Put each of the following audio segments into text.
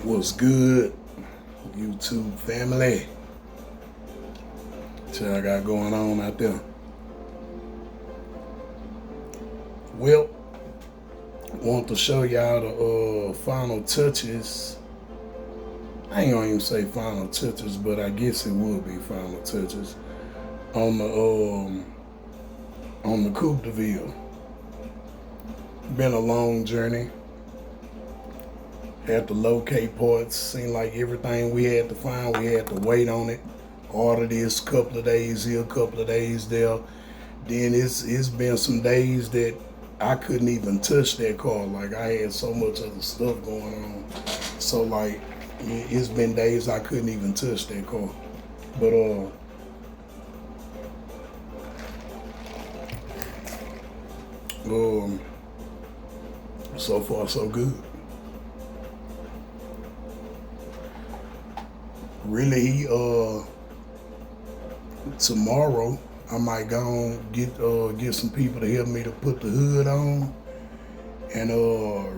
What's good, YouTube family? What y'all got going on out there? Well, want to show y'all the final touches. I ain't gonna even say final touches, but I guess it would be final touches on the Coupe DeVille. Been a long journey. Had to locate parts. Seemed like everything we had to find, we had to wait on it. Order this, couple of days here, couple of days there. Then it's been some days that I couldn't even touch that car. Like, I had so much other stuff going on. So like, it's been days I couldn't even touch that car. But so far so good. Really, tomorrow I might go and get some people to help me to put the hood on. And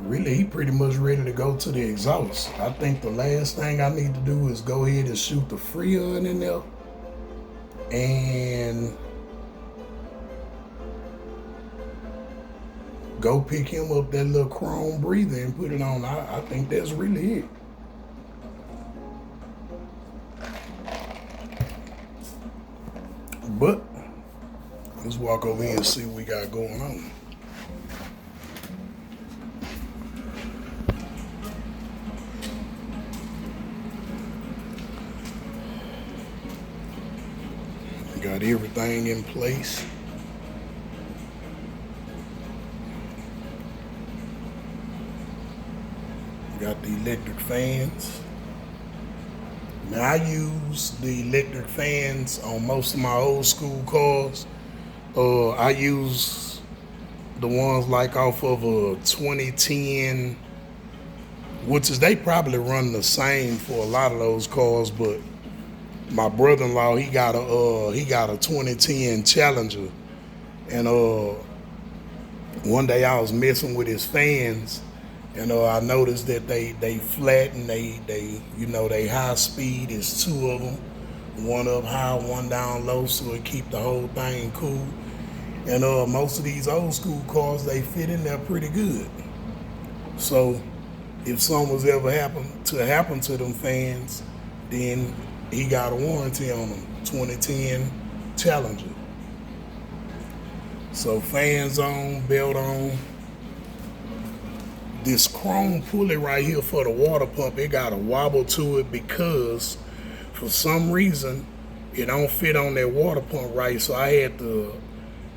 really, he pretty much ready to go to the exhaust. I think the last thing I need to do is go ahead and shoot the Freon in there. And go pick him up that little chrome breather and put it on. I think that's really it. But let's walk over here and see what we got going on. Got everything in place. Got the electric fans. Now, I use the electric fans on most of my old school cars. I use the ones like off of a 2010, which is, they probably run the same for a lot of those cars, but my brother-in-law, he got a 2010 Challenger, and one day I was messing with his fans, and I noticed that they flat, and they high speed is two of them, one up high, one down low, so it keep the whole thing cool. And most of these old school cars, they fit in there pretty good. So if something was ever happen to them fans, then he got a warranty on them. 2010 Challenger. So fans on, belt on. This chrome pulley right here for the water pump, it got a wobble to it because for some reason it don't fit on that water pump right. So I had to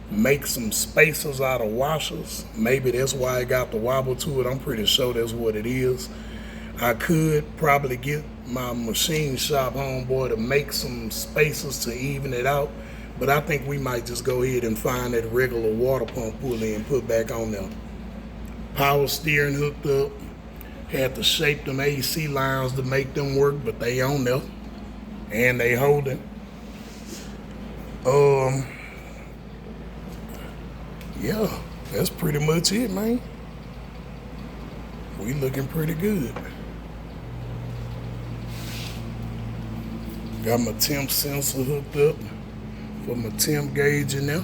make some spacers out of washers. Maybe that's why it got the wobble to it. I'm pretty sure that's what it is. I could probably get my machine shop homeboy to make some spacers to even it out, but I think we might just go ahead and find that regular water pump pulley and put back on there. Power steering hooked up. Had to shape them AC lines to make them work, but they on there and they holding. Yeah, that's pretty much it, man. We looking pretty good. Got my temp sensor hooked up for my temp gauge in there.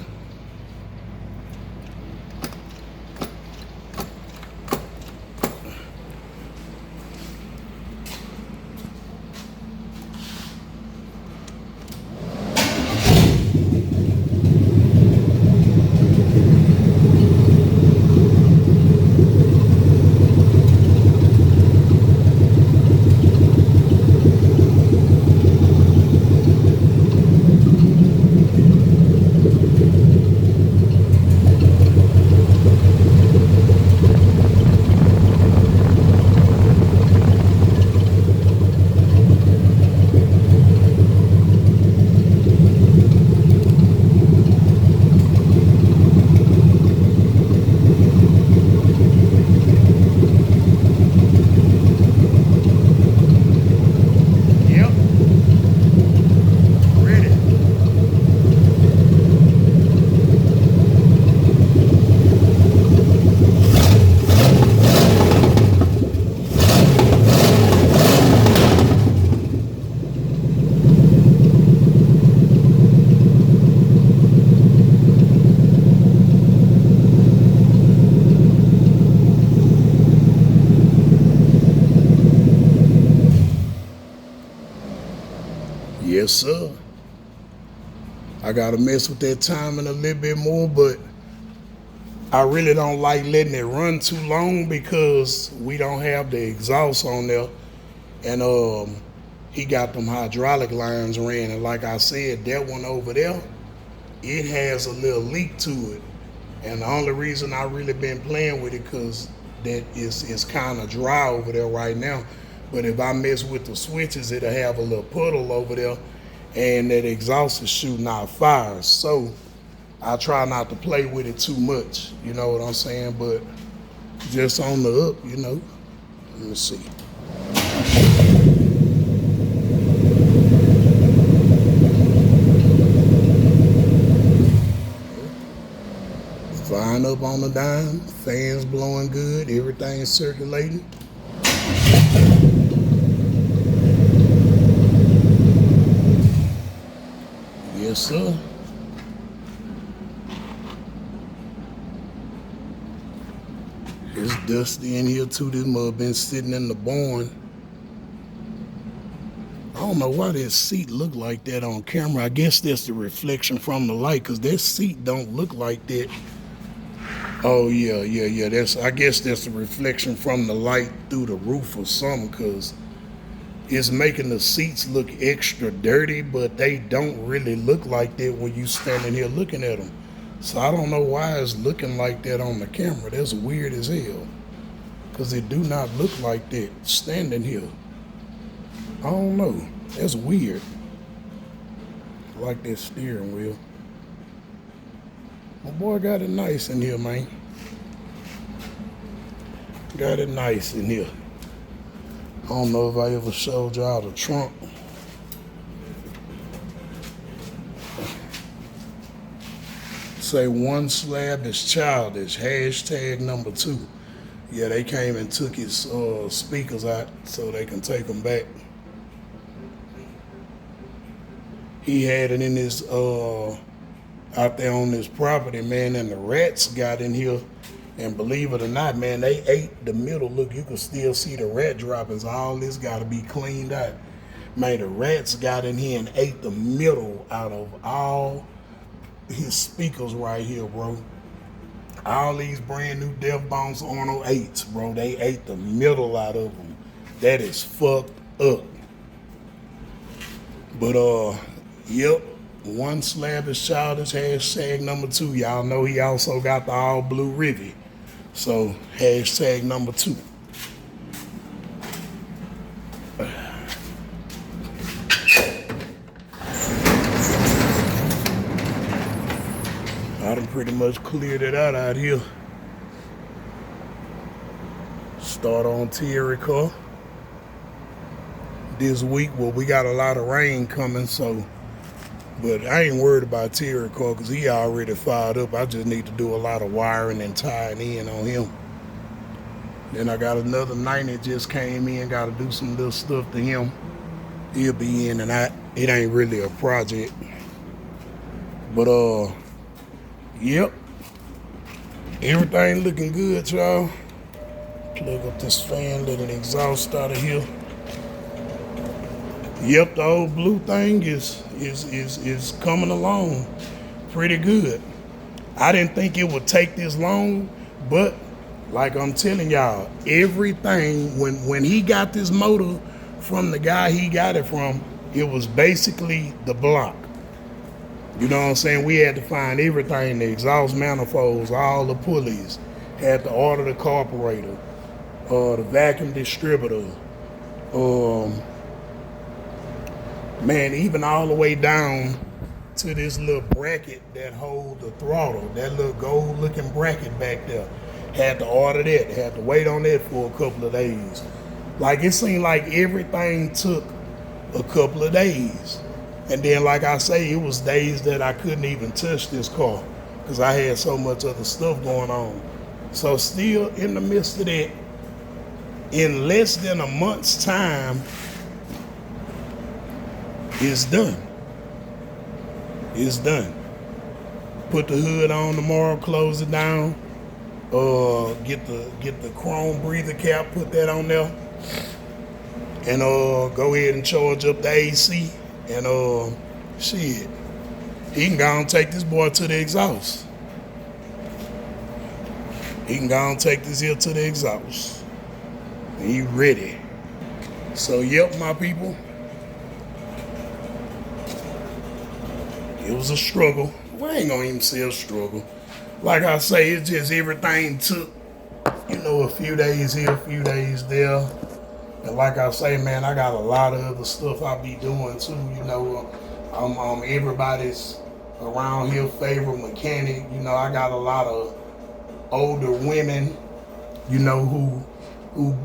Yes, sir. I gotta mess with that timing a little bit more, but I really don't like letting it run too long because we don't have the exhaust on there. And he got them hydraulic lines ran, and like I said, that one over there, it has a little leak to it. And the only reason I really been playing with it because that is kind of dry over there right now. But if I mess with the switches, it'll have a little puddle over there, and that exhaust is shooting out fire. So I try not to play with it too much, you know what I'm saying? But just on the up, you know. Let me see. Flying up on the dime, fans blowing good, everything's circulating. Yes, sir. It's dusty in here too. This mud been sitting in the barn. I don't know why this seat look like that on camera. I guess that's the reflection from the light, because this seat don't look like that. Oh yeah. I guess that's the reflection from the light through the roof or something, because it's making the seats look extra dirty, but they don't really look like that when you standing here looking at them. So I don't know why it's looking like that on the camera. That's weird as hell, because it do not look like that standing here. I don't know. That's weird. I like that steering wheel. My boy got it nice in here, man. Got it nice in here. I don't know if I ever showed y'all the trunk. Say one slab is childish, #2. Yeah, they came and took his speakers out so they can take them back. He had it in his, out there on his property, man, and the rats got in here. And believe it or not, man, they ate the middle. Look, you can still see the rat droppings. All this got to be cleaned out. Man, the rats got in here and ate the middle out of all his speakers right here, bro. All these brand new Def Bones Arnold 8s, bro. They ate the middle out of them. That is fucked up. But, yep. One slab is childish, #2. Y'all know he also got the all blue Rivy. So, #2. I done pretty much cleared it out here. Start on Terry car. This week, well, we got a lot of rain coming, so, but I ain't worried about Terry car because he already fired up. I just need to do a lot of wiring and tying in on him. Then I got another 90 just came in, got to do some little stuff to him. He'll be in and out. It ain't really a project. But, yep. Everything looking good, y'all. Plug up this fan, let an exhaust out of here. Yep, the old blue thing is coming along pretty good. I didn't think it would take this long, but like I'm telling y'all, everything, when he got this motor from the guy he got it from, it was basically the block. You know what I'm saying? We had to find everything, the exhaust manifolds, all the pulleys, had to order the carburetor, the vacuum distributor, man, even all the way down to this little bracket that hold the throttle, that little gold looking bracket back there. Had to order that, had to wait on that for a couple of days. Like, it seemed like everything took a couple of days. And then, like I say, it was days that I couldn't even touch this car because I had so much other stuff going on. So still in the midst of that, in less than a month's time, it's done. It's done. Put the hood on tomorrow, close it down. Get the chrome breather cap, put that on there, and go ahead and charge up the AC And shit, he can go and take this boy to the exhaust. He can go and take this here to the exhaust. And he ready. So yep, my people. It was a struggle. Well, I ain't gonna even say a struggle. Like I say, it's just everything took, a few days here, a few days there. And like I say, man, I got a lot of other stuff I be doing too. Everybody's around here favorite mechanic. I got a lot of older women, who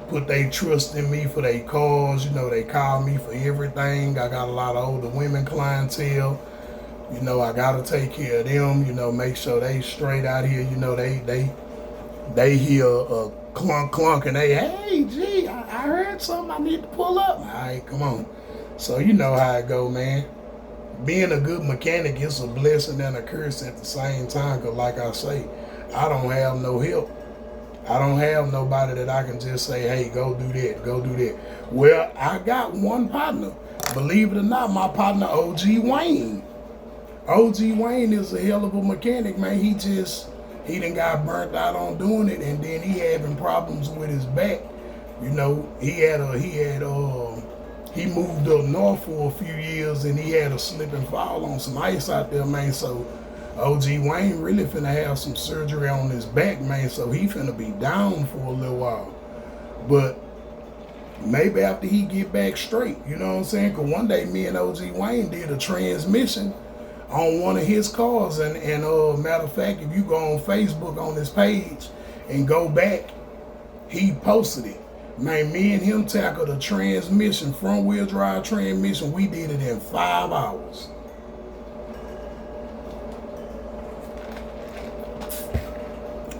put their trust in me for their cars. They call me for everything. I got a lot of older women clientele. I gotta take care of them. Make sure they straight out here. They hear a clunk clunk and they, hey, gee, I heard something. I need to pull up. All right, come on. So you know how it go, man. Being a good mechanic is a blessing and a curse at the same time. Cause like I say, I don't have no help. I don't have nobody that I can just say, hey, go do that, go do that. Well, I got one partner. Believe it or not, my partner, OG Wayne. OG Wayne is a hell of a mechanic, man. He done got burnt out on doing it, and then he having problems with his back. He moved up north for a few years, and he had a slip and fall on some ice out there, man. So OG Wayne really finna have some surgery on his back, man. So he finna be down for a little while. But maybe after he get back straight, you know what I'm saying? Because one day me and OG Wayne did a transmission on one of his cars, and matter of fact, if you go on Facebook on his page and go back, he posted it. Man, me and him tackled a transmission, front wheel drive transmission. We did it in 5 hours.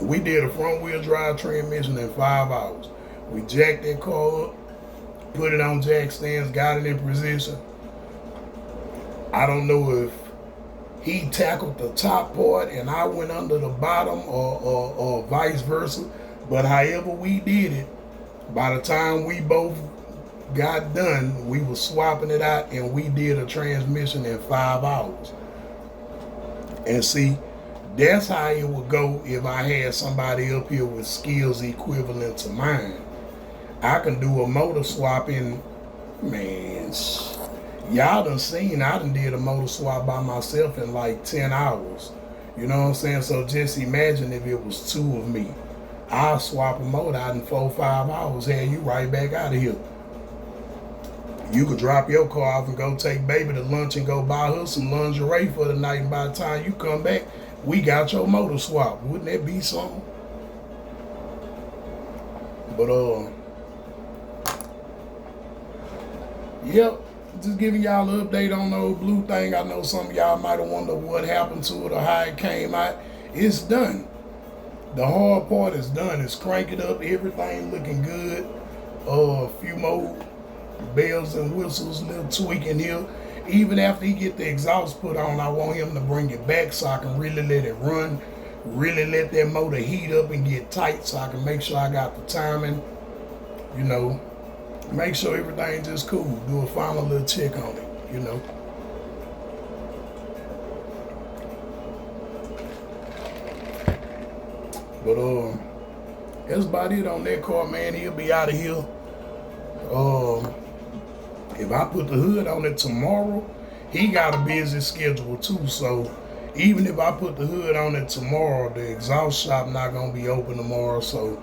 We did a front wheel drive transmission in 5 hours. We jacked that car up, put it on jack stands, got it in position. I don't know if he tackled the top part and I went under the bottom or vice versa. But however we did it, by the time we both got done, we were swapping it out and we did a transmission in 5 hours. And see, that's how it would go if I had somebody up here with skills equivalent to mine. I can do a motor swap in, man, y'all done seen, I done did a motor swap by myself in like 10 hours. You know what I'm saying? So just imagine if it was 2 of me. I'll swap a motor out in 4-5 hours, have you right back out of here. You could drop your car off and go take baby to lunch and go buy her some lingerie for the night, and by the time you come back, we got your motor swap. Wouldn't that be something? But yep, just giving y'all an update on the old blue thing. I know some of y'all might have wondered what happened to it or how it came out. It's done. The hard part is done. It's cranking up, everything looking good. A few more bells and whistles, little tweaking here. Even after he get the exhaust put on, I want him to bring it back so I can really let it run, really let that motor heat up and get tight so I can make sure I got the timing, make sure everything just cool. Do a final little check on it, But that's about it on that car, man. He'll be out of here. If I put the hood on it tomorrow, he got a busy schedule too. So even if I put the hood on it tomorrow, the exhaust shop not gonna be open tomorrow. So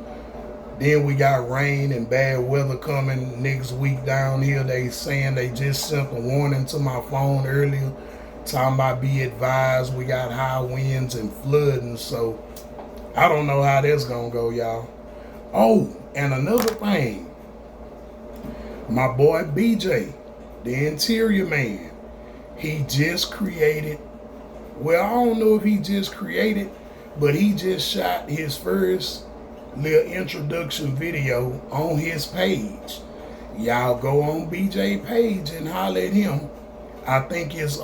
then we got rain and bad weather coming next week down here. They saying they just sent a warning to my phone earlier, talking about be advised. We got high winds and flooding. So I don't know how that's gonna go, y'all. Oh, and another thing. My boy BJ, the interior man, he just created, well, I don't know if he just created, but he just shot his first little introduction video on his page. Y'all go on BJ page and holler at him. I think it's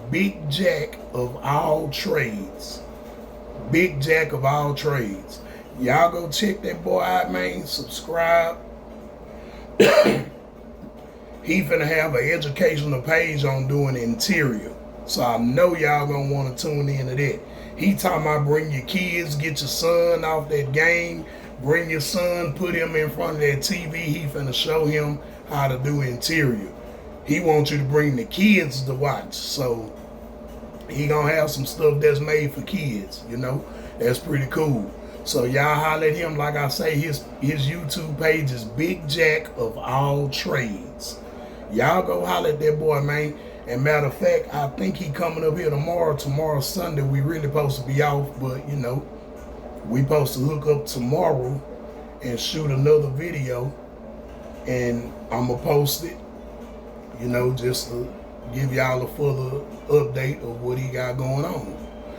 Big Jack of All Trades. Big Jack of All Trades. Y'all go check that boy out, man. Subscribe. He finna have an educational page on doing interior. So I know y'all gonna want to tune into that. He talking about bring your kids, get your son off that game, bring your son, put him in front of that TV. He finna show him how to do interior. He wants you to bring the kids to watch. So he gonna have some stuff that's made for kids, you know. That's pretty cool. So y'all holler at him. Like I say, his YouTube page is Big Jack of All Trades. Y'all go holler at that boy, man. And matter of fact, I think he coming up here tomorrow. Tomorrow's Sunday. We really supposed to be off, but you know, we supposed to hook up tomorrow and shoot another video, and I'ma post it, you know, just to give y'all a further update of what he got going on.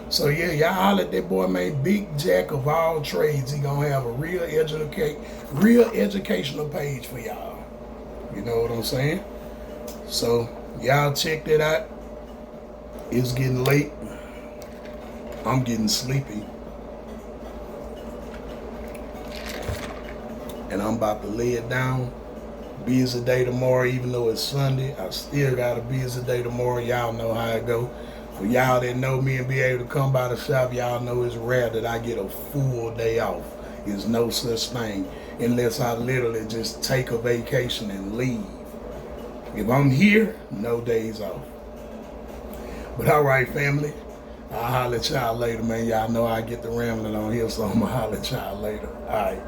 So yeah, y'all holler at that boy, man. Big Jack of All Trades. He gonna have a real educational page for y'all. You know what I'm saying? So y'all check that out. It's getting late. I'm getting sleepy. And I'm about to lay it down. Busy day tomorrow, even though it's Sunday. I still got a busy day tomorrow. Y'all know how it go. For y'all that know me and be able to come by the shop, y'all know it's rare that I get a full day off. There's no such thing unless I literally just take a vacation and leave. If I'm here, no days off. But all right, family. I'll holler at y'all later, man. Y'all know I get the rambling on here, so I'm going to holler at y'all later. All right.